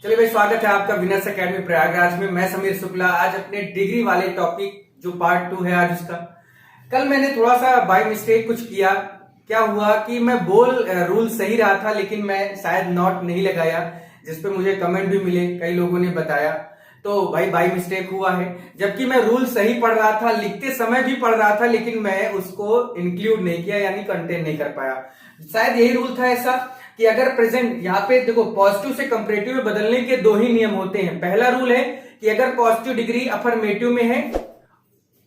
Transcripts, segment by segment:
चलिए भाई, स्वागत है आपका विनर्स एकेडमी प्रयागराज में। मैं समीर शुक्ला आज अपने डिग्री वाले टॉपिक जो पार्ट 2 है आज उसका। कल मैंने थोड़ा सा बाय मिस्टेक कुछ किया। क्या हुआ कि मैं रूल सही रहा था लेकिन मैं शायद नॉट नहीं लगाया, जिसपे मुझे कमेंट भी मिले, कई लोगों ने बताया। तो भाई बाय मिस्टेक हुआ है, जबकि मैं रूल सही पढ़ रहा था, लिखते समय भी पढ़ रहा था, लेकिन मैं उसको इंक्लूड नहीं किया, यानी कंटेन नहीं कर पाया। शायद यही रूल था ऐसा कि अगर प्रेजेंट, यहाँ पे देखो पॉजिटिव से कंपैरेटिव में बदलने के दो ही नियम होते हैं। पहला रूल है कि अगर पॉजिटिव डिग्री अफर्मेटिव में है,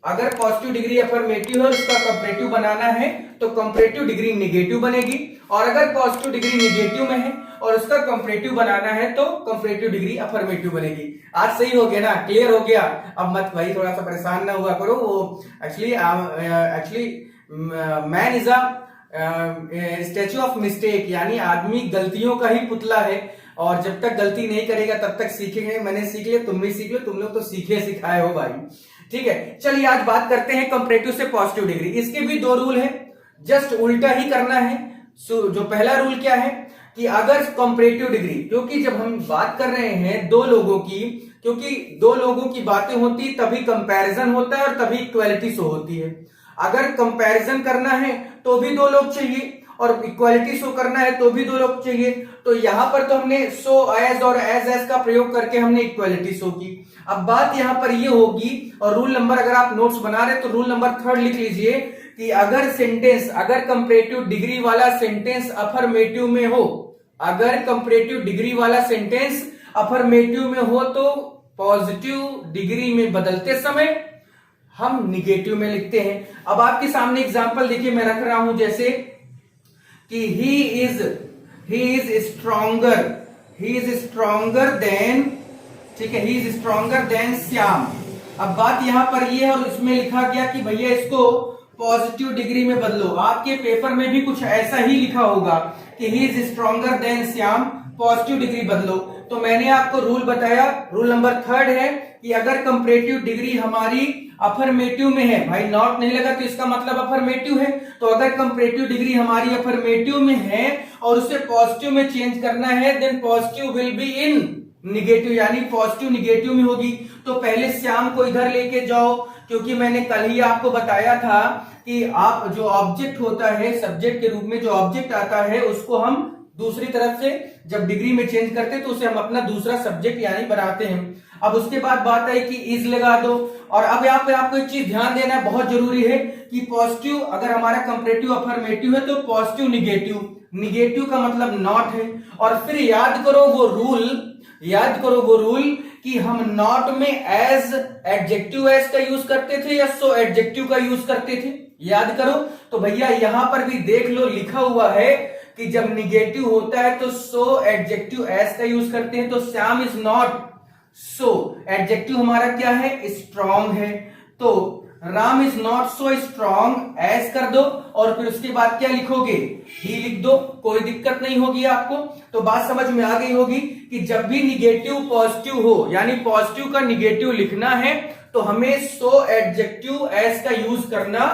अगर पॉजिटिव डिग्री अफर्मेटिव है उसका कंपैरेटिव बनाना है तो कंपैरेटिव डिग्री नेगेटिव बनेगी, और अगर पॉजिटिव डिग्री नेगेटिव में है और उसका कंपैरेटिव बनाना है तो कंपैरेटिव डिग्री अफर्मेटिव बनेगी। आज सही हो गया ना, क्लियर हो गया। अब मत भाई थोड़ा सा परेशान ना हुआ करो। वो actually man is statue of mistake, यानी आदमी गलतियों का ही पुतला है, और जब तक गलती नहीं करेगा तब तक सीखेंगे। मैंने सीख लिया, तुम भी सीख लो, तुम लोग तो सीखे सिखाए हो भाई। ठीक है, चलिए आज बात करते हैं कंपैरेटिव से पॉजिटिव डिग्री। इसके भी दो रूल है, जस्ट उल्टा ही करना है। जो पहला रूल क्या है कि अगर कंपैरेटिव डिग्री, क्योंकि जब हम बात कर रहे हैं दो लोगों की, क्योंकि दो लोगों की बातें होती तभी कंपैरिजन होता है और तभी इक्वालिटी शो होती है। अगर कंपैरिजन करना है तो भी दो लोग चाहिए, और इक्वालिटी शो करना है तो भी दो लोग चाहिए। तो यहां पर तो हमने सो एज और एज का प्रयोग करके हमने इक्वालिटी शो की। अब बात यहां पर ये होगी, और रूल नंबर, अगर आप नोट्स बना रहे तो रूल नंबर 3 लिख लीजिए कि अगर सेंटेंस, अगर कंपैरेटिव डिग्री वाला सेंटेंस अफर्मेटिव में हो, अगर कंपैरेटिव डिग्री वाला सेंटेंस अफर्मेटिव में हो तो पॉजिटिव डिग्री में बदलते समय हम निगेटिव में लिखते हैं। अब आपके सामने एग्जांपल देखिए मैं रख रहा हूं, जैसे कि ही इज स्ट्रॉन्गर देन, ठीक है, he is stronger than Shyam. अब बात यहां पर ये है, और इसमें लिखा गया कि भैया इसको पॉजिटिव डिग्री में बदलो। आपके पेपर में भी कुछ ऐसा ही लिखा होगा कि he is stronger than Shyam, positive degree बदलो। तो मैंने आपको रूल बताया, रूल नंबर 3 है कि अगर कंपैरेटिव डिग्री हमारी अफर्मेटिव में है, भाई नॉट नहीं लगा तो इसका मतलब अफर्मेटिव है। तो अगर कंपैरेटिव डिग्री हमारी अफर्मेटिव में है और उसे पॉजिटिव में चेंज करना है, then positive will be in negative, यानी पॉजिटिव निगेटिव में होगी। तो पहले श्याम को इधर लेके जाओ, क्योंकि मैंने कल ही आपको बताया था कि आप जो ऑब्जेक्ट होता है, सब्जेक्ट के रूप में जो ऑब्जेक्ट आता है, उसको हम दूसरी तरफ से जब डिग्री में चेंज करते हैं तो उसे हम अपना दूसरा सब्जेक्ट यानी बनाते हैं। अब उसके बाद बात है कि इज लगा दो, और अब यहाँ पे आपको एक चीज ध्यान देना है, बहुत जरूरी है कि पॉजिटिव, अगर हमारा कंपैरेटिव अफर्मेटिव है तो पॉजिटिव निगेटिव, निगेटिव का मतलब नॉट है। और फिर याद करो वो रूल कि हम नॉट में एज एडजेक्टिव एज का यूज करते थे या सो एडजेक्टिव का यूज करते थे, याद करो। तो भैया यहां पर भी देख लो, लिखा हुआ है कि जब निगेटिव होता है तो सो एडजेक्टिव एज का यूज करते हैं। तो Shyam is not, so adjective हमारा क्या है, स्ट्रॉन्ग है। तो Ram is not so strong as कर दो, और फिर उसके बाद क्या लिखोगे, ही लिख दो, कोई दिक्कत नहीं होगी आपको। तो बात समझ में आ गई होगी कि जब भी निगेटिव पॉजिटिव हो, यानी पॉजिटिव का निगेटिव लिखना है तो हमें सो एडजेक्टिव एज का यूज करना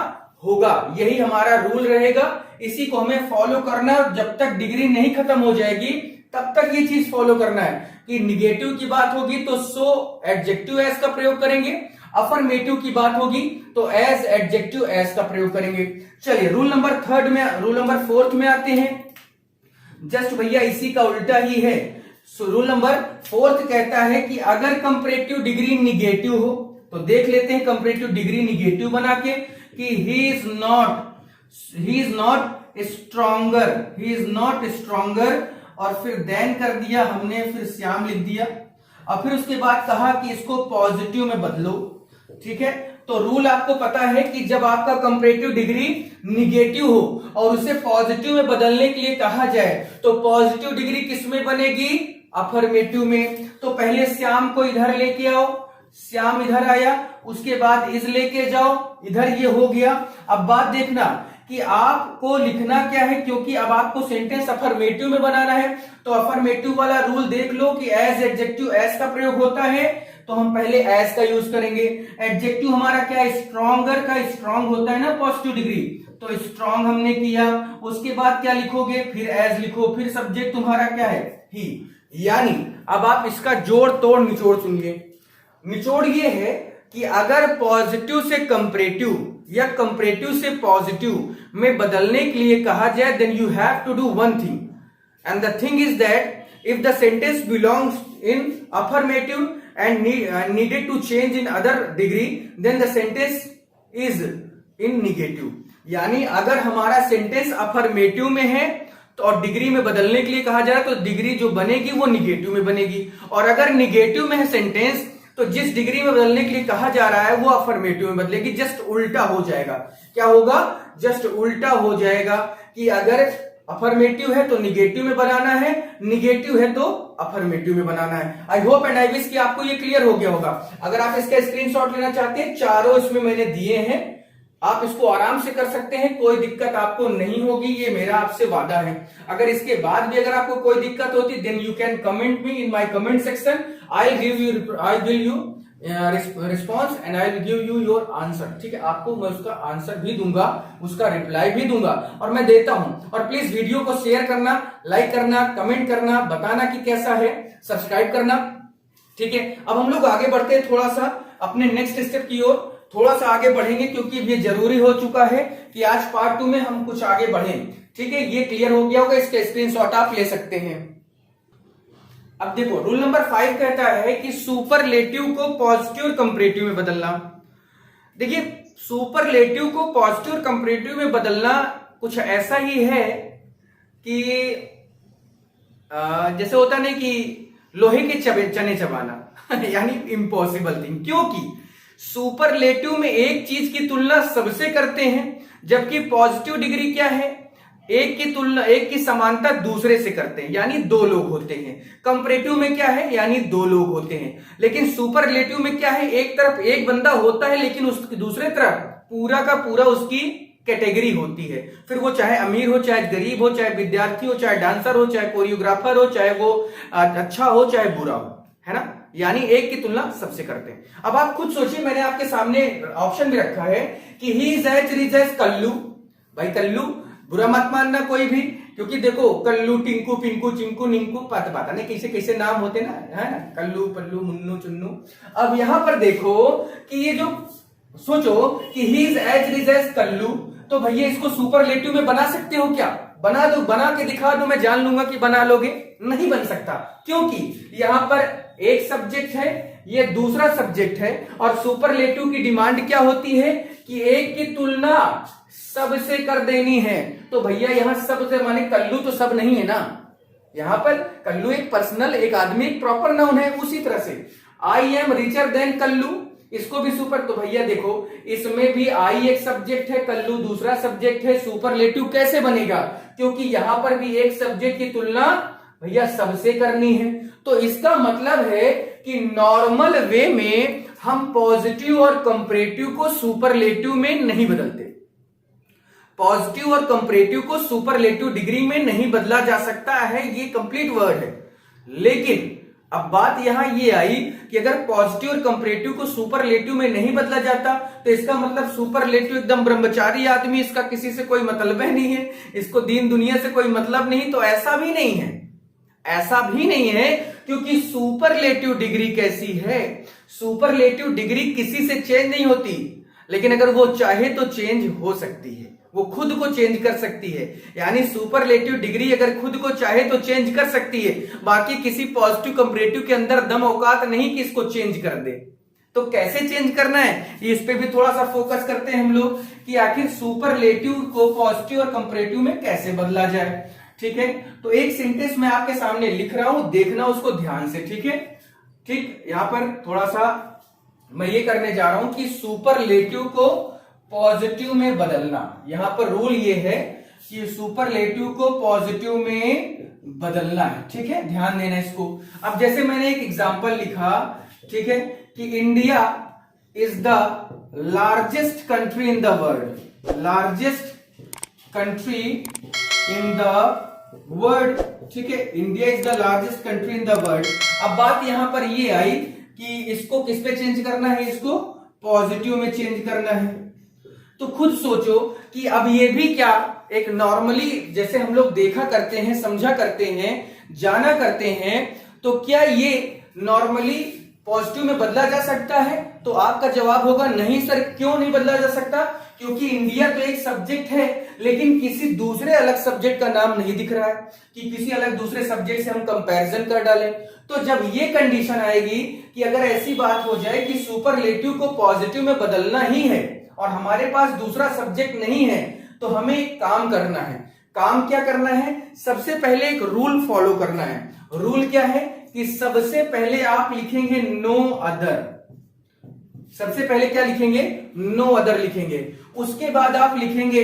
होगा। यही हमारा रूल रहेगा, इसी को हमें फॉलो करना है। जब तक डिग्री नहीं खत्म हो जाएगी तब तक ये चीज फॉलो करना है कि निगेटिव की बात होगी तो सो एडजेक्टिव एज का प्रयोग करेंगे, अफर्मेटिव की बात होगी तो एज एडजेक्टिव एज का प्रयोग करेंगे। चलिए रूल नंबर 4 में आते हैं। जस्ट भैया इसी का उल्टा ही है। रूल नंबर 4 कहता है कि अगर कंपैरेटिव डिग्री निगेटिव हो तो देख लेते हैं कंपैरेटिव डिग्री निगेटिव बना के कि ही इज नॉट स्ट्रॉन्गर, और फिर देन कर दिया हमने, फिर श्याम लिख दिया, और फिर उसके बाद कहा कि इसको पॉजिटिव में बदलो। ठीक है, तो रूल आपको पता है कि जब आपका कंपैरेटिव डिग्री निगेटिव हो और उसे पॉजिटिव में बदलने के लिए कहा जाए तो पॉजिटिव डिग्री किस में बनेगी, अफर्मेटिव में। तो पहले श्याम को इधर लेके आओ, श्याम इधर आया, उसके बाद इज लेके जाओ, इधर ये हो गया। अब बात देखना कि आपको लिखना क्या है, क्योंकि अब आपको सेंटेंस अफर्मेटिव में बनाना है। तो अफर्मेटिव वाला रूल देख लो कि एज एडजेक्टिव एज का प्रयोग होता है, तो हम पहले एज का यूज करेंगे। एडजेक्टिव हमारा क्या है, स्ट्रॉन्गर का स्ट्रॉन्ग होता है ना पॉजिटिव डिग्री, तो स्ट्रॉन्ग हमने किया। उसके बाद क्या लिखोगे, फिर एज लिखो, फिर सब्जेक्ट तुम्हारा क्या है, ही। यानी अब आप इसका जोड़ तोड़ निचोड़ सुनिए। निचोड़ ये है कि अगर पॉजिटिव से कंपैरेटिव या कंपैरेटिव से पॉजिटिव में बदलने के लिए कहा जाए, then you have to do one thing, and the thing is that if the sentence belongs in affirmative and needed to change in other degree, then the sentence is in negative। यानी अगर हमारा sentence affirmative में है तो और degree में बदलने के लिए कहा जा रहा है, तो डिग्री जो बनेगी वो निगेटिव में बनेगी। और अगर निगेटिव में है सेंटेंस, तो जिस डिग्री में बदलने के लिए कहा जा रहा है वो अफर्मेटिव में बदलेगी, जस्ट उल्टा हो जाएगा। क्या होगा, जस्ट उल्टा हो जाएगा कि अगर अफर्मेटिव है तो निगेटिव में बनाना है, निगेटिव है तो अफर्मेटिव में बनाना है। I hope and I wish कि आपको ये क्लियर हो गया होगा। अगर आप इसका स्क्रीनशॉट लेना चाहते हैं, चारों इसमें मैंने दिए हैं, आप इसको आराम से कर सकते हैं, कोई दिक्कत आपको नहीं होगी, ये मेरा आपसे वादा है। अगर इसके बाद भी अगर आपको कोई दिक्कत होती, then you can comment me in my comment section, I will you response and I will give you your answer. ठीक है, आपको मैं उसका आंसर भी दूंगा, उसका रिप्लाई भी दूंगा, और मैं देता हूं। और प्लीज वीडियो को शेयर करना, लाइक करना, कमेंट करना, बताना कि कैसा है, सब्सक्राइब करना। ठीक है, अब हम लोग आगे बढ़ते हैं थोड़ा सा अपने नेक्स्ट स्टेप की ओर, थोड़ा सा आगे बढ़ेंगे क्योंकि ये जरूरी हो चुका है कि आज पार्ट 2 में हम कुछ आगे बढ़ें। ठीक है, ये क्लियर हो गया होगा, इसके स्क्रीनशॉट आप ले सकते हैं। अब देखो, रूल नंबर 5 कहता है कि सुपरलेटिव को पॉजिटिव और कंपैरेटिव में बदलना। देखिए, सुपरलेटिव को पॉजिटिव और कंपैरेटिव में बदलना कुछ ऐसा ही है कि जैसे होता नहीं कि लोहे के चने चबाना यानी इम्पॉसिबल थिंग। क्योंकि सुपरलेटिव में एक चीज की तुलना सबसे करते हैं, जबकि पॉजिटिव डिग्री क्या है, एक की तुलना, एक की समानता दूसरे से करते हैं, यानी दो लोग होते हैं। कंपैरेटिव में क्या है, यानी दो लोग होते हैं। लेकिन सुपरलेटिव में क्या है, एक तरफ एक बंदा होता है, लेकिन उसकी दूसरे तरफ पूरा का पूरा उसकी कैटेगरी होती है। फिर वो चाहे अमीर हो, चाहे गरीब हो, चाहे विद्यार्थी हो, चाहे डांसर हो, चाहे कोरियोग्राफर हो, चाहे वो अच्छा हो, चाहे बुरा हो, है ना। यानी एक की तुलना सबसे करते हैं। अब आप खुद सोचिए, मैंने आपके सामने ऑप्शन भी रखा है कि he is as rich as Kallu. भाई कल्लू, बुरा मत मानना कोई भी, क्योंकि देखो कल्लू, टिंकू, पिंकू, चिंकू, निंकू, पता नहीं कैसे कैसे नाम होते ना, है ना, कल्लू, पल्लू, मुन्नू, चुन्नू। अब यहां पर देखो कि ये जो सोचो कि he is as rich as Kallu, तो भैया इसको सुपरलेटिव में बना सकते हो क्या? बना दो, बना के दिखा दो, मैं जान लूंगा कि बना लोगे। नहीं बन सकता, क्योंकि यहां पर एक सब्जेक्ट है, ये दूसरा सब्जेक्ट है, और सुपरलेटिव की डिमांड क्या होती है कि एक की तुलना सबसे कर देनी है। तो भैया यहां सबसे माने कल्लू तो सब नहीं है ना, यहां पर कल्लू एक पर्सनल, एक आदमी, एक प्रॉपर नाउन है। उसी तरह से I am richer than Kallu, इसको भी सुपर, तो भैया देखो इसमें भी आई एक सब्जेक्ट है, कल्लू दूसरा सब्जेक्ट है। सुपरलेटिव कैसे बनेगा? क्योंकि यहां पर भी एक सब्जेक्ट की तुलना भैया सबसे करनी है। तो इसका मतलब है कि नॉर्मल वे में हम पॉजिटिव और कंपैरेटिव को सुपरलेटिव में नहीं बदलते। पॉजिटिव और कंपैरेटिव को सुपरलेटिव डिग्री में नहीं बदला जा सकता है, ये कंप्लीट वर्ड है। लेकिन अब बात यहां ये आई कि अगर पॉजिटिव और कंपैरेटिव को सुपरलेटिव में नहीं बदला जाता, तो इसका मतलब सुपरलेटिव एकदम ब्रह्मचारी आदमी, इसका किसी से कोई मतलब ही नहीं है, इसको दीन दुनिया से कोई मतलब नहीं। तो ऐसा भी नहीं है, ऐसा भी नहीं है, क्योंकि सुपरलेटिव डिग्री कैसी है, सुपरलेटिव डिग्री किसी से चेंज नहीं होती, लेकिन अगर वो चाहे तो चेंज हो सकती है, वो खुद को चेंज कर सकती है। यानी सुपरलेटिव डिग्री अगर खुद को चाहे तो चेंज कर सकती है, बाकी किसी पॉजिटिव कंपैरेटिव के अंदर दम औकात नहीं कि इसको चेंज कर दे। तो कैसे चेंज करना है, इस पे भी थोड़ा सा फोकस करते हैं हम लोग कि आखिर सुपरलेटिव को पॉजिटिव और कंपैरेटिव में कैसे बदला जाए। ठीक है, तो एक सेंटेंस मैं आपके सामने लिख रहा हूं, देखना उसको ध्यान से। ठीक है, ठीक, यहां पर थोड़ा सा मैं ये करने जा रहा हूं कि सुपरलेटिव को पॉजिटिव में बदलना। यहां पर रूल ये है कि सुपरलेटिव को पॉजिटिव में बदलना है। ठीक है, ध्यान देना इसको। अब जैसे मैंने एक एग्जांपल लिखा, ठीक है, कि India is the largest country in the world, largest country in the world. ठीक है, India is the largest country in the world. अब बात यहां पर ये आई कि इसको किस पे चेंज करना है, इसको पॉजिटिव में चेंज करना है। तो खुद सोचो कि अब ये भी क्या एक नॉर्मली जैसे हम लोग देखा करते हैं, समझा करते हैं, जाना करते हैं, तो क्या ये नॉर्मली पॉजिटिव में बदला जा सकता है? तो आपका जवाब होगा नहीं सर, क्यों नहीं बदला जा सकता? क्योंकि इंडिया तो एक सब्जेक्ट है, लेकिन किसी दूसरे अलग सब्जेक्ट का नाम नहीं दिख रहा है कि किसी अलग दूसरे सब्जेक्ट से हम कंपैरिजन कर डालें। तो जब ये कंडीशन आएगी कि अगर ऐसी बात हो जाए कि सुपरलेटिव को पॉजिटिव में बदलना ही है और हमारे पास दूसरा सब्जेक्ट नहीं है, तो हमें एक काम करना है। काम क्या करना है? सबसे पहले एक रूल फॉलो करना है। रूल क्या है कि सबसे पहले आप लिखेंगे नो अदर। सबसे पहले क्या लिखेंगे? नो अदर लिखेंगे। उसके बाद आप लिखेंगे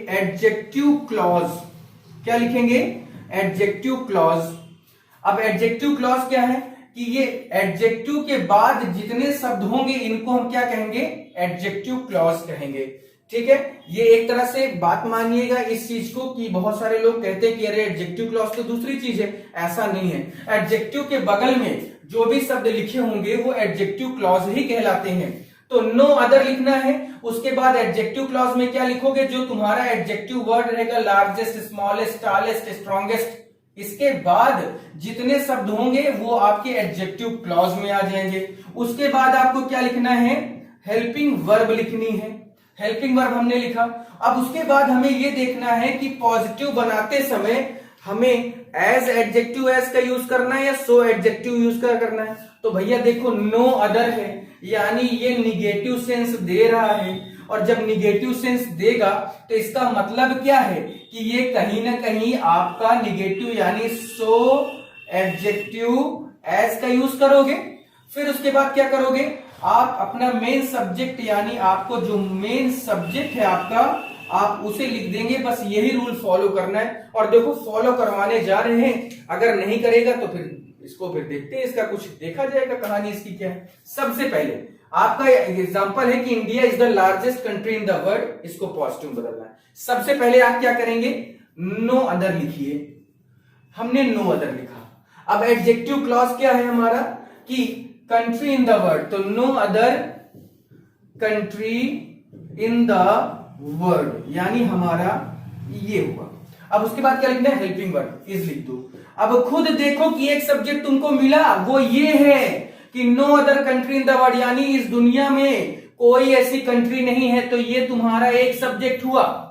एडजेक्टिव क्लॉज। क्या लिखेंगे? Adjective clause. अब एडजेक्टिव क्लॉज क्या है कि ये एडजेक्टिव के बाद जितने शब्द होंगे इनको हम क्या कहेंगे? एडजेक्टिव क्लॉज कहेंगे। ठीक है, ये एक तरह से बात मानिएगा इस चीज को कि बहुत सारे लोग कहते हैं कि अरे एडजेक्टिव क्लॉज तो दूसरी चीज है। ऐसा नहीं है। एडजेक्टिव के बगल में जो भी शब्द लिखे होंगे वो एडजेक्टिव क्लॉज ही कहलाते हैं। तो नो अदर लिखना है। उसके बाद एडजेक्टिव क्लॉज में क्या लिखोगे? जो तुम्हारा एडजेक्टिव वर्ड रहेगा, लार्जेस्ट, स्मॉलेस्ट, टालेस्ट, स्ट्रॉन्गेस्ट, इसके बाद जितने शब्द होंगे वो आपके एडजेक्टिव क्लॉज में आ जाएंगे। उसके बाद आपको क्या लिखना है? हेल्पिंग वर्ब लिखनी है। हेल्पिंग वर्ब हमने लिखा। अब उसके बाद हमें ये देखना है कि पॉजिटिव बनाते समय हमें एज एडजेक्टिव एज का यूज करना है या सो एडजेक्टिव यूज करना है। तो भैया देखो, नो अदर है यानी ये निगेटिव सेंस दे रहा है, और जब निगेटिव सेंस देगा तो इसका मतलब क्या है कि ये कहीं ना कहीं आपका निगेटिव यानी सो एडजेक्टिव एज का यूज करोगे। फिर उसके बाद क्या करोगे? आप अपना मेन सब्जेक्ट यानी आपको जो मेन सब्जेक्ट है आपका, आप उसे लिख देंगे। बस यही रूल फॉलो करना है। और देखो, फॉलो करवाने जा रहे हैं, अगर नहीं करेगा तो फिर इसको फिर देखते हैं, इसका कुछ देखा जाएगा कहानी इसकी क्या है। सबसे पहले आपका एग्जांपल है कि India is the largest country in the world, इसको पॉजिटिव में बदलना है। सबसे पहले आप क्या करेंगे? नो अदर लिखिए। हमने नो अदर लिखा। अब एडजेक्टिव क्लॉज क्या है हमारा कि कंट्री इन द वर्ल्ड, तो no other country in the world यानी हमारा ये हुआ। अब उसके बाद क्या लिखना है? हेल्पिंग वर्ब इज लिख दो। अब खुद देखो कि एक सब्जेक्ट तुमको मिला, वो ये है कि no other country in the world यानी इस दुनिया में कोई ऐसी कंट्री नहीं है। तो ये तुम्हारा एक सब्जेक्ट हुआ।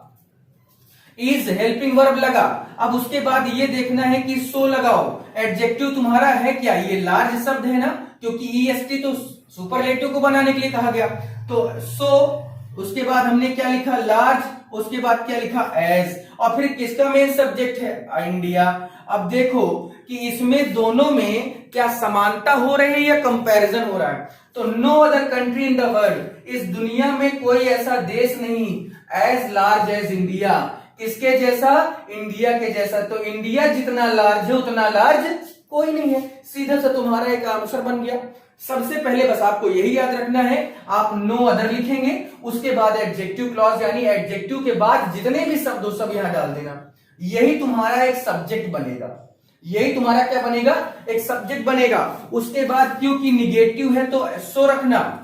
इज हेल्पिंग वर्ब लगा। अब उसके बाद ये देखना है कि सो लगाओ। एडजेक्टिव तुम्हारा है क्या? ये लार्ज शब्द है ना, क्योंकि ईएसटी तो सुपरलेटिव को बनाने के लिए कहा गया। तो सो, उसके बाद हमने क्या लिखा? लार्ज। उसके बाद क्या लिखा? एज। और फिर किसका मेन सब्जेक्ट है? इंडिया। अब देखो कि इसमें दोनों में क्या समानता हो रही है या कंपैरिजन हो रहा है? तो no other country in the world, इस दुनिया में कोई ऐसा देश नहीं एज लार्ज एज इंडिया। किसके जैसा? इंडिया के जैसा। तो इंडिया जितना लार्ज है उतना लार्ज कोई नहीं है। सीधा सा तुम्हारा एक आंसर बन गया। सबसे पहले बस आपको यही याद रखना है, आप नो अदर लिखेंगे, उसके बाद एडजेक्टिव क्लॉज यानी एडजेक्टिव के बाद जितने भी शब्द हो सब यहां डाल देना। यही तुम्हारा एक सब्जेक्ट बनेगा। यही तुम्हारा क्या बनेगा? एक सब्जेक्ट बनेगा। उसके बाद क्योंकि निगेटिव है तो सो रखना,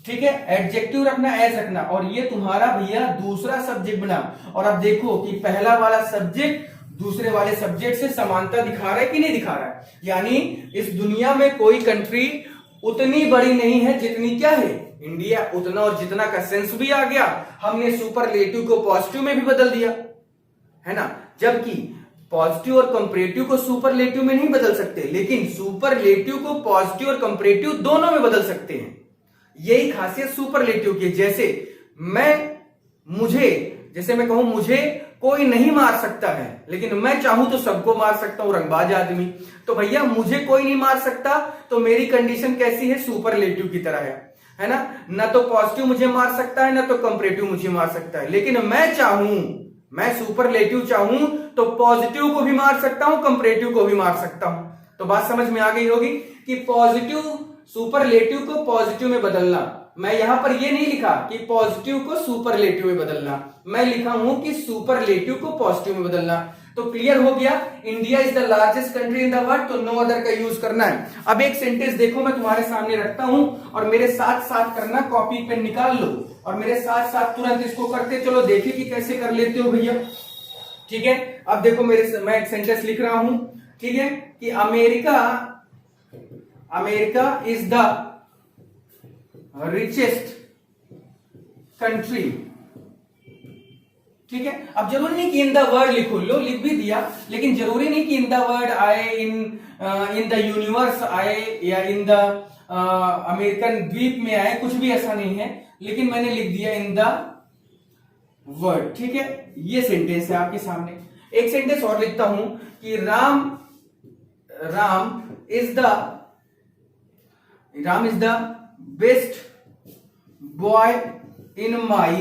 ठीक है, एडजेक्टिव रखना, एज रखना, और ये तुम्हारा भैया दूसरा सब्जेक्ट बना। और अब देखो कि पहला वाला सब्जेक्ट दूसरे वाले सब्जेक्ट से समानता दिखा रहा है कि नहीं दिखा रहा है। यानी इस दुनिया में कोई कंट्री उतनी बड़ी नहीं है जितनी क्या है? इंडिया। उतना और जितना का सेंस भी आ गया। हमने सुपरलेटिव को पॉजिटिव में भी बदल दिया, है ना। जबकि पॉजिटिव और कंपैरेटिव को सुपरलेटिव में नहीं बदल सकते, लेकिन सुपरलेटिव को पॉजिटिव और कंपैरेटिव दोनों में बदल सकते हैं। यही खासियत सुपरलेटिव की। जैसे मैं कहूं मुझे कोई नहीं मार सकता है, लेकिन मैं चाहूं तो सबको मार सकता हूं, रंगबाज आदमी। तो भैया मुझे कोई नहीं मार सकता, तो मेरी कंडीशन कैसी है? सुपरलेटिव की तरह है ना। ना तो पॉजिटिव मुझे मार सकता है, ना तो कंपैरेटिव मुझे मार सकता है, लेकिन मैं सुपरलेटिव चाहूं तो पॉजिटिव को भी मार सकता हूं, कंपैरेटिव को भी मार सकता हूं। तो बात समझ में आ गई होगी कि पॉजिटिव सुपरलेटिव को पॉजिटिव में बदलना। मैं यहां पर ये नहीं लिखा कि पॉजिटिव को सुपरलेटिव में बदलना, मैं लिखा हूं कि सुपरलेटिव को पॉजिटिव में बदलना। तो क्लियर हो गया, India is the largest country in the world, तो नो अदर का यूज करना है। अब एक सेंटेंस देखो, मैं तुम्हारे सामने रखता हूं और मेरे साथ साथ करना, कॉपी पेन निकाल लो और मेरे साथ साथ तुरंत इसको करते चलो, देखिए कि कैसे कर लेते हो भैया। ठीक है, अब देखो मैं एक सेंटेंस लिख रहा हूं, ठीक है, कि America is the richest country. ठीक है, अब जरूरी नहीं कि इन द वर्ड लिखो, लो लिख भी दिया, लेकिन जरूरी नहीं कि इन द वर्ड आए, इन द यूनिवर्स आए, या इन द अमेरिकन द्वीप में आए, कुछ भी ऐसा नहीं है, लेकिन मैंने लिख दिया इन द वर्ड। ठीक है, ये सेंटेंस है आपके सामने। एक सेंटेंस और लिखता हूं कि Ram is the best boy in my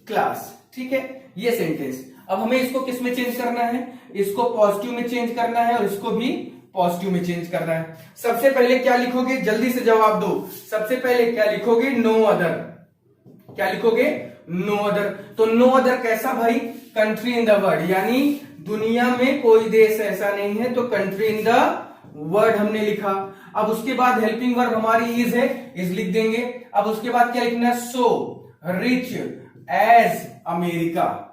class. ठीक है, ये सेंटेंस। अब हमें इसको किस में चेंज करना है, इसको पॉजिटिव में चेंज करना है और इसको भी पॉजिटिव में चेंज करना है। सबसे पहले क्या लिखोगे, जल्दी से जवाब दो। सबसे पहले क्या लिखोगे, नो अदर। क्या लिखोगे, नो अदर। तो नो अदर कैसा भाई, कंट्री इन द वर्ल्ड, यानी दुनिया में कोई देश ऐसा नहीं है, तो कंट्री इन द वर्ल्ड हमने लिखा। अब उसके बाद हेल्पिंग वर्ब हमारी इज है, इज लिख देंगे। अब उसके बाद क्या लिखना है, सो रिच एज अमेरिका।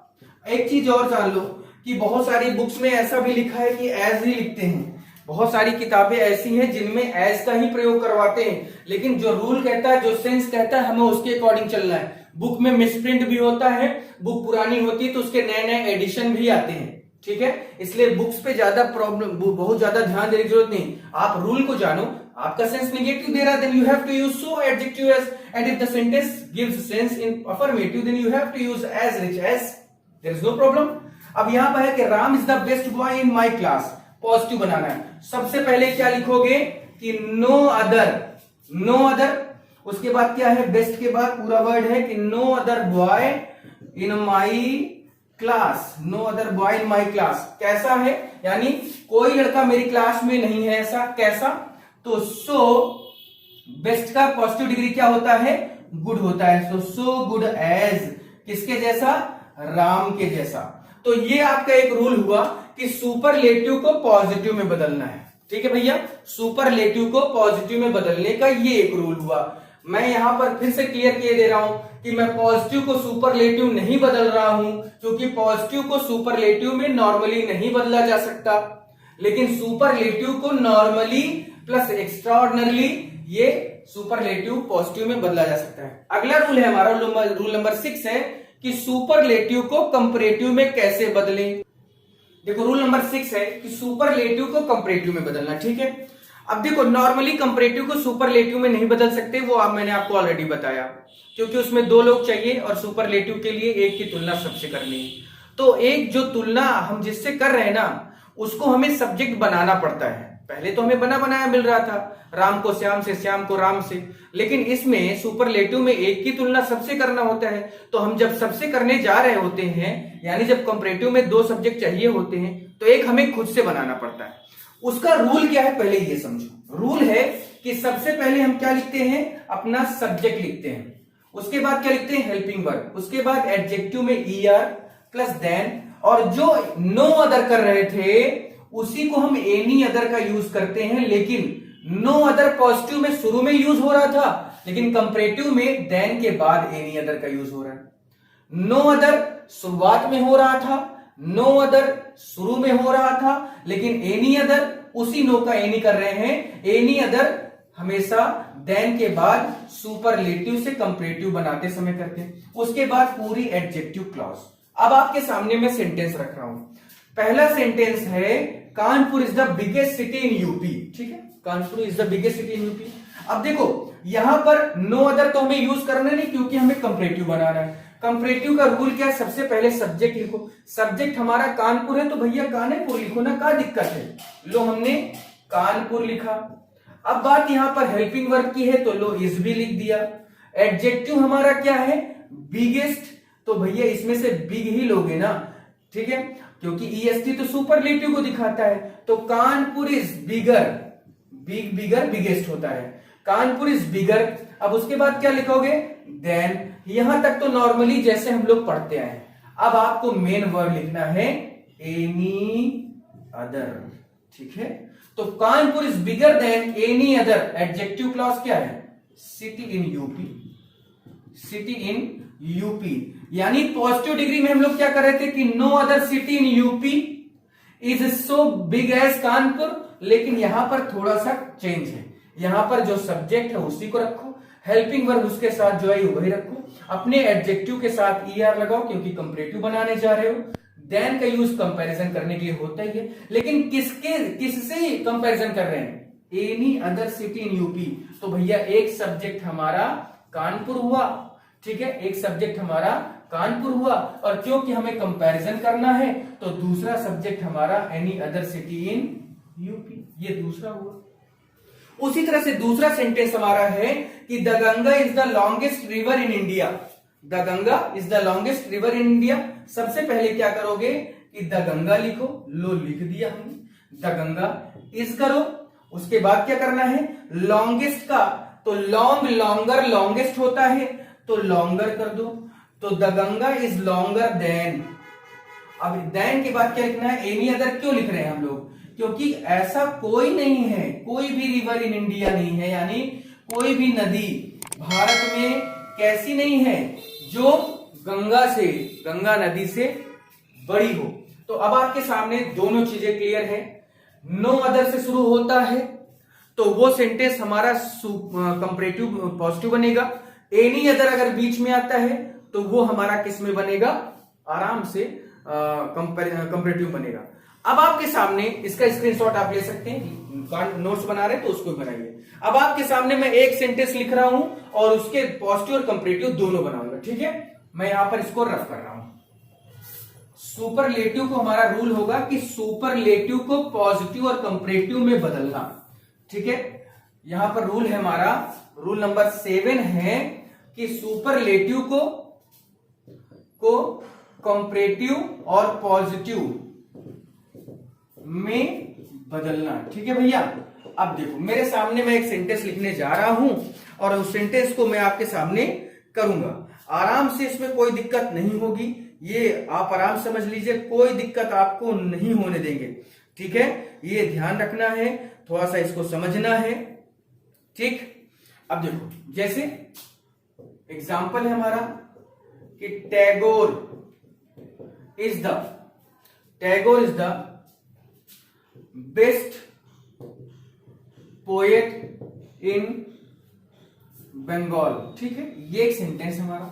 एक चीज और जान लो कि बहुत सारी बुक्स में ऐसा भी लिखा है कि एज ही लिखते हैं। बहुत सारी किताबें ऐसी हैं जिनमें एज का ही प्रयोग करवाते हैं, लेकिन जो रूल कहता है, जो सेंस कहता है, हमें उसके अकॉर्डिंग चलना है। बुक में मिसप्रिंट भी होता है, बुक पुरानी होती है तो उसके नए नए एडिशन भी आते हैं। ठीक है, इसलिए बुक्स पे ज्यादा बहुत ज्यादा ध्यान देने की जरूरत नहीं। आप रूल को जानो, आपका सेंस नेगेटिव दे रहा है, then you have to use so adjective as, and if the sentence gives sense in affirmative, then you have to use as rich as, there is no problem. अब यहां पर है कि Ram is the best boy in my class, positive बनाना है। सबसे पहले क्या लिखोगे कि नो अदर, नो अदर। उसके बाद क्या है, बेस्ट के बाद पूरा वर्ड है कि no other boy in my class, no other boy in my class. कैसा है, यानी कोई लड़का मेरी क्लास में नहीं है, ऐसा। कैसा, तो सो बेस्ट का पॉजिटिव डिग्री क्या होता है, गुड होता है। सो गुड एज, किसके जैसा, राम के जैसा। तो ये आपका एक रूल हुआ कि सुपरलेटिव को पॉजिटिव में बदलना है। ठीक है भैया, सुपरलेटिव को पॉजिटिव में बदलने का ये एक रूल हुआ। मैं यहां पर फिर से क्लियर किए दे रहा हूं कि मैं पॉजिटिव को सुपरलेटिव नहीं बदल रहा हूं, क्योंकि पॉजिटिव को सुपरलेटिव में नॉर्मली नहीं बदला जा सकता, लेकिन सुपरलेटिव को नॉर्मली प्लस एक्स्ट्राऑर्डिनरी, ये सुपरलेटिव पॉजिटिव में बदला जा सकता है। अगला रूल है हमारा, रूल नंबर 6 है कि सुपरलेटिव को कंपैरेटिव में कैसे बदलें। देखो रूल नंबर 6 है कि सुपरलेटिव को कंपैरेटिव में बदलना। ठीक है, अब देखो नॉर्मली कंपैरेटिव को सुपरलेटिव में नहीं बदल सकते, वो मैंने आपको ऑलरेडी बताया, क्योंकि उसमें 2 लोग चाहिए और सुपरलेटिव के लिए एक की तुलना सबसे करनी है। तो एक जो तुलना हम जिससे कर रहे हैं ना, उसको हमें सब्जेक्ट बनाना पड़ता है। पहले तो हमें बना बनाया मिल रहा था, राम को श्याम से, श्याम को राम से, लेकिन इसमें सुपरलेटिव में एक की तुलना सबसे करना होता है। तो हम जब सबसे करने जा रहे होते हैं, यानी जब कंपैरेटिव में 2 सब्जेक्ट चाहिए होते हैं, तो एक हमें खुद से बनाना पड़ता है। उसका रूल क्या है, पहले ये समझो। रूल है कि सबसे पहले हम क्या लिखते हैं, अपना सब्जेक्ट लिखते हैं, उसके बाद क्या लिखते हैं, हेल्पिंग वर्ब, उसके बाद एडजेक्टिव में ईआर प्लस देन, और जो नो अदर कर रहे थे उसी को हम एनी अदर का यूज करते हैं। लेकिन नो अदर पॉजिटिव में शुरू में यूज हो रहा था, लेकिन कंपैरेटिव में देन के बाद एनी अदर का यूज हो रहा है। नो अदर शुरुआत में हो रहा था, नो अदर शुरू में हो रहा था, लेकिन एनी अदर उसी नो का एनी कर रहे हैं। एनी अदर हमेशा देन के बाद सुपरलेटिव से कंपैरेटिव बनाते समय करते हैं। उसके बाद पूरी एडजेक्टिव क्लॉज। अब आपके सामने मैं सेंटेंस रख रहा हूं। पहला सेंटेंस है Kanpur is the biggest city in UP. ठीक है, Kanpur is the biggest city in UP. अब देखो यहां पर नो अदर तो हमें यूज करना नहीं, क्योंकि हमें कंपैरेटिव बनाना है। कंपैरेटिव का रूल क्या है, सबसे पहले सब्जेक्ट लिखो। सब्जेक्ट हमारा कानपुर है, तो भैया कानपुर लिखो ना, क्या दिक्कत है। लो हमने कानपुर लिखा। अब बात यहां पर हेल्पिंग वर्ब की है, तो लो इज भी लिख दिया। एडजेक्टिव हमारा क्या है, बिगेस्ट, तो भैया इसमें से बिग ही लोगे ना। ठीक है, क्योंकि ईएसटी तो सुपरलेटिव को दिखाता है, तो Kanpur is bigger, big bigger biggest होता है, कानपुर इज बिगर। अब उसके बाद क्या लिखोगे, देन। यहां तक तो नॉर्मली जैसे हम लोग पढ़ते आए। अब आपको मेन वर्ड लिखना है एनी अदर, ठीक है। तो Kanpur is bigger than any other, adjective clause क्या है? City in UP, city in UP. यानी पॉजिटिव डिग्री में हम लोग क्या कर रहे थे कि no other city in UP is so big as Kanpur, लेकिन यहां पर थोड़ा सा चेंज है। यहां पर जो सब्जेक्ट है उसी को रखो, हेल्पिंग वर्ब उसके साथ जो है वही रखो, अपने एडजेक्टिव के साथ ईआर लगाओ क्योंकि कंपैरेटिव बनाने जा रहे हो। देन का यूज कंपैरिजन करने के लिए होता ही है, लेकिन किससे कंपैरिजन कर रहे हैं? Any other city in UP. तो भैया एक सब्जेक्ट हमारा कानपुर हुआ, ठीक है, एक सब्जेक्ट हमारा कानपुर हुआ, और क्योंकि हमें कंपैरिजन करना है तो दूसरा सब्जेक्ट हमारा any other city in UP, ये दूसरा हुआ। उसी तरह से दूसरा सेंटेंस हमारा है कि the Ganga is the longest river in India. The Ganga is the longest river in India. सबसे पहले क्या करोगे कि द गंगा लिखो, लो लिख दिया हमने, द गंगा इज करो, उसके बाद क्या करना है? लॉन्गेस्ट का तो लॉन्ग, लॉन्गर, लॉन्गेस्ट होता है तो लॉन्गर कर दो। तो the Ganga is longer than. अब देन के बाद क्या लिखना है? एनी अदर क्यों लिख रहे हैं हम लोग? क्योंकि ऐसा कोई नहीं है, कोई भी रिवर इन इंडिया नहीं है, यानी कोई भी नदी भारत में कैसी नहीं है जो गंगा नदी से बड़ी हो। तो अब आपके सामने दोनों चीजें क्लियर है। नो अदर से शुरू होता है तो वो सेंटेंस हमारा कंपैरेटिव पॉजिटिव बनेगा। एनी अदर अगर बीच में आता है तो वो हमारा किस में बनेगा? आराम से कंपैरेटिव बनेगा। अब आपके सामने इसका स्क्रीनशॉट आप ले सकते हैं, नोट्स बना रहे हैं तो उसको बनाइए। अब आपके सामने मैं एक सेंटेंस लिख रहा हूं और उसके पॉजिटिव और कंपैरेटिव दोनों बनाऊंगा, ठीक है। मैं यहां पर इसको रफ कर रहा हूं। सुपरलेटिव को हमारा रूल होगा कि सुपरलेटिव को पॉजिटिव और कंपैरेटिव में बदलना, ठीक है। यहां पर रूल है हमारा, रूल नंबर 7 है कि सुपरलेटिव को कंपैरेटिव और पॉजिटिव में बदलना, ठीक है भैया। अब देखो मेरे सामने मैं एक सेंटेंस लिखने जा रहा हूं और उस सेंटेंस को मैं आपके सामने करूंगा। आराम से, इसमें कोई दिक्कत नहीं होगी, ये आप आराम समझ लीजिए, कोई दिक्कत आपको नहीं होने देंगे, ठीक है। ये ध्यान रखना है, थोड़ा सा इसको समझना है, ठीक। अब देखो जैसे एग्जाम्पल है हमारा कि Tagore is the best poet in Bengal, ठीक है। ये एक सेंटेंस हमारा,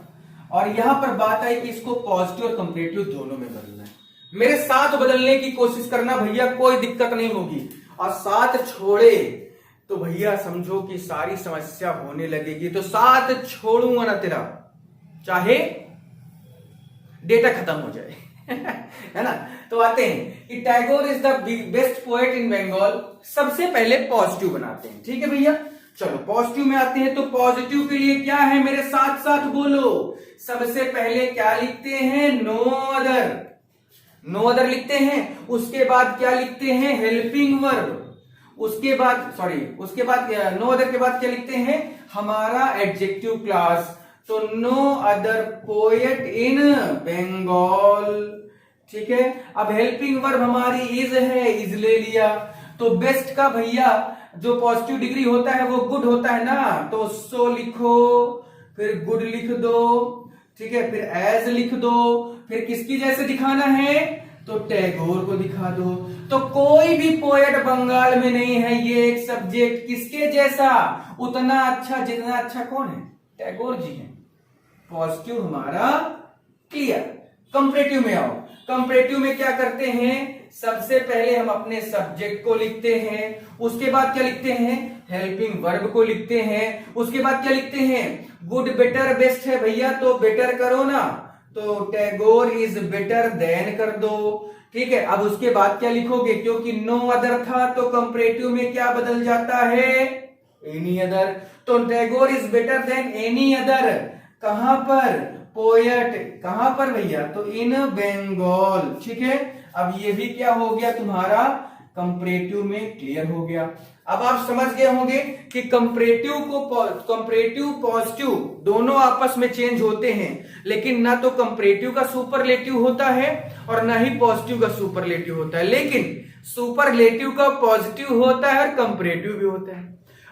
और यहां पर बात आई कि इसको पॉजिटिव और कंपैरेटिव दोनों में बदलना है। मेरे साथ बदलने की कोशिश करना भैया, कोई दिक्कत नहीं होगी, और साथ छोड़े तो भैया समझो कि सारी समस्या होने लगेगी। तो साथ छोड़ूंगा ना तेरा, चाहे डेटा खत्म हो जाए है ना। तो आते हैं कि Tagore is the best poet in Bengal. सबसे पहले पॉजिटिव बनाते हैं, ठीक है भैया। चलो पॉजिटिव में आते हैं, तो पॉजिटिव के लिए क्या है, मेरे साथ साथ बोलो। सबसे पहले क्या लिखते हैं? नो अदर, नो अदर लिखते हैं। उसके बाद क्या लिखते हैं? Helping verb. उसके बाद नो अदर के बाद क्या लिखते हैं? हमारा एडजेक्टिव क्लास। तो no other poet in Bengal, ठीक है। अब हेल्पिंग वर्ब हमारी इज है, इज ले लिया। तो बेस्ट का भैया जो पॉजिटिव डिग्री होता है वो गुड होता है ना, तो सो लिखो, फिर गुड लिख दो, ठीक है, फिर एज लिख दो। फिर किसकी जैसे दिखाना है? तो टैगोर को दिखा दो। तो कोई भी पोएट बंगाल में नहीं है, ये एक सब्जेक्ट किसके जैसा? उतना अच्छा जितना अच्छा कौन है? टैगोर जी हैं। पॉजिटिव हमारा क्लियर। कंपैरेटिव में आओ। कंपैरेटिव में क्या करते हैं? सबसे पहले हम अपने सब्जेक्ट को लिखते हैं, उसके बाद क्या लिखते हैं? हेल्पिंग वर्ब को लिखते हैं, उसके बाद क्या लिखते हैं? गुड, बेटर, बेस्ट है भैया तो बेटर करो ना, तो टैगोर इज बेटर देन कर दो, ठीक है। अब उसके बाद क्या लिखोगे? क्योंकि नो अदर था तो कंपैरेटिव में क्या बदल जाता है? Any other. तो Tagore is better than any other. कहां पर? पोएट। कहां पर भैया? तो इन बंगाल, ठीक है। अब ये भी क्या हो गया तुम्हारा कंपैरेटिव में क्लियर हो गया। अब आप समझ गए होंगे कि कंपैरेटिव पॉजिटिव दोनों आपस में चेंज होते हैं, लेकिन ना तो कंपैरेटिव का सुपरलेटिव होता है और ना ही पॉजिटिव का सुपरलेटिव होता है, लेकिन सुपरलेटिव का पॉजिटिव होता है और कंपैरेटिव भी होता है।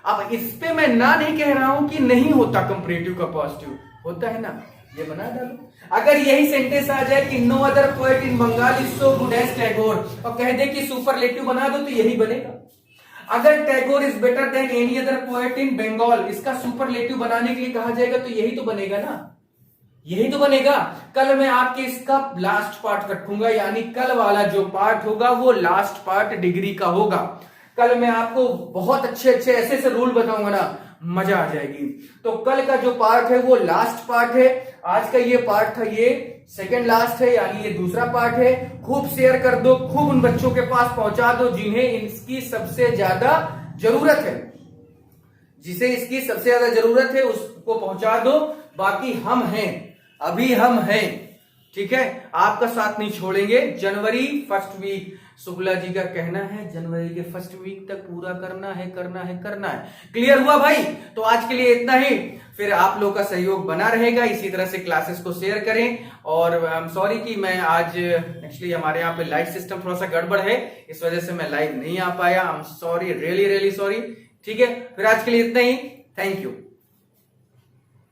अब इस पे मैं ना नहीं कह रहा हूं कि नहीं होता, कंपैरेटिव का पॉजिटिव होता है ना, ये बना डालो। अगर यही सेंटेंस आ जाए कि no other poet in Bengal is so good as Tagore और कह दे कि सुपरलेटिव बना दो, तो यही बनेगा। अगर Tagore is better than any other poet in Bengal, इसका सुपरलेटिव बनाने के लिए कहा जाएगा तो यही तो बनेगा ना, यही तो बनेगा। कल मैं आपके इसका लास्ट पार्ट रखूंगा, यानी कल वाला जो पार्ट होगा वो लास्ट पार्ट डिग्री का होगा। कल मैं आपको बहुत अच्छे अच्छे ऐसे ऐसे रूल बताऊंगा ना, मजा आ जाएगी। तो कल का जो पार्ट है वो लास्ट पार्ट है, आज का ये पार्ट था, ये सेकंड लास्ट है, यानी ये दूसरा पार्ट है। खूब शेयर कर दो, खूब उन बच्चों के पास पहुंचा दो जिन्हें इसकी सबसे ज्यादा जरूरत है, जिसे इसकी सबसे ज्यादा जरूरत है उसको पहुंचा दो। बाकी हम हैं, अभी हम हैं, ठीक है, आपका साथ नहीं छोड़ेंगे। जनवरी फर्स्ट वीक शुक्ला जी का कहना है जनवरी के फर्स्ट वीक तक पूरा करना है, करना है, करना है। क्लियर हुआ भाई? तो आज के लिए इतना ही, फिर आप लोगों का सहयोग बना रहेगा, इसी तरह से क्लासेस को शेयर करें। और आई एम सॉरी कि मैं आज एक्चुअली हमारे यहाँ पे लाइट सिस्टम थोड़ा सा गड़बड़ है, इस वजह से मैं लाइव नहीं आ पाया। I am sorry, really really sorry. ठीक है, फिर आज के लिए इतना ही, थैंक यू।